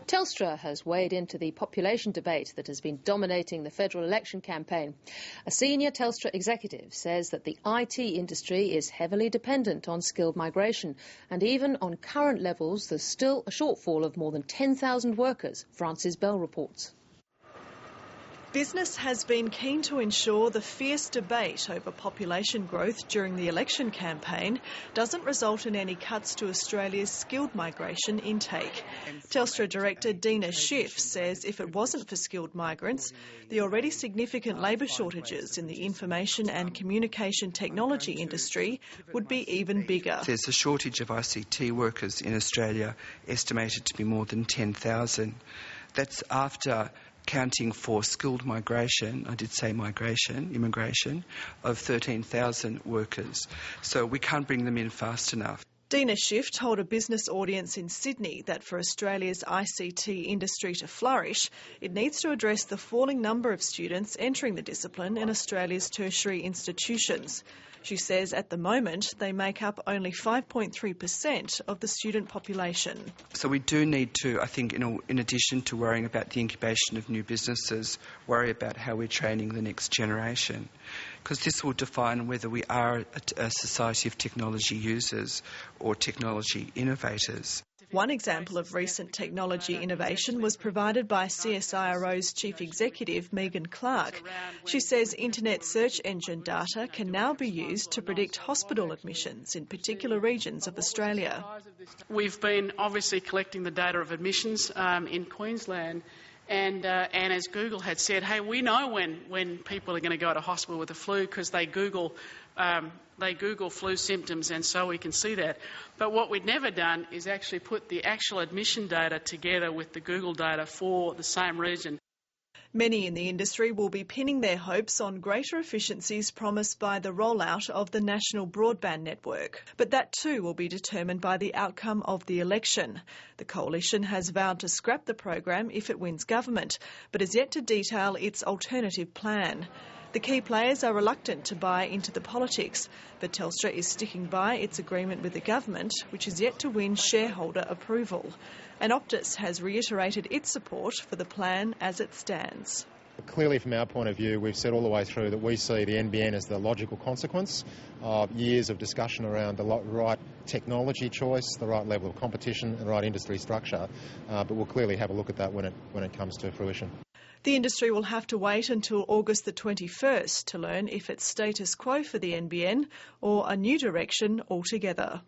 Telstra has weighed into the population debate that has been dominating the federal election campaign. A senior Telstra executive says that the IT industry is heavily dependent on skilled migration, and even on current levels there's still a shortfall of more than 10,000 workers. Francis Bell reports. Business has been keen to ensure the fierce debate over population growth during the election campaign doesn't result in any cuts to Australia's skilled migration intake. Telstra Director Dina Schiff says if it wasn't for skilled migrants, the already significant labour shortages in the information and communication technology industry would be even bigger. There's a shortage of ICT workers in Australia, estimated to be more than 10,000. That's after counting for skilled migration, I did say migration, immigration, of 13,000 workers. So we can't bring them in fast enough. Dina Schiff told a business audience in Sydney that for Australia's ICT industry to flourish, it needs to address the falling number of students entering the discipline in Australia's tertiary institutions. She says at the moment they make up only 5.3% of the student population. So we do need to, I think, in addition to worrying about the incubation of new businesses, worry about how we're training the next generation, because this will define whether we are a society of technology users or technology innovators. One example of recent technology innovation was provided by CSIRO's Chief Executive, Megan Clark. She says internet search engine data can now be used to predict hospital admissions in particular regions of Australia. We've been obviously collecting the data of admissions in Queensland, and as Google had said, hey, we know when people are going to go to hospital with the flu because they Google flu symptoms, and so we can see that. But what we'd never done is actually put the actual admission data together with the Google data for the same region. Many in the industry will be pinning their hopes on greater efficiencies promised by the rollout of the national broadband network. But that too will be determined by the outcome of the election. The coalition has vowed to scrap the program if it wins government, but has yet to detail its alternative plan. The key players are reluctant to buy into the politics, but Telstra is sticking by its agreement with the government, which is yet to win shareholder approval. And Optus has reiterated its support for the plan as it stands. Clearly, from our point of view, we've said all the way through that we see the NBN as the logical consequence of years of discussion around the right technology choice, the right level of competition, the right industry structure. But we'll clearly have a look at that when it comes to fruition. The industry will have to wait until August the 21st to learn if it's status quo for the NBN or a new direction altogether.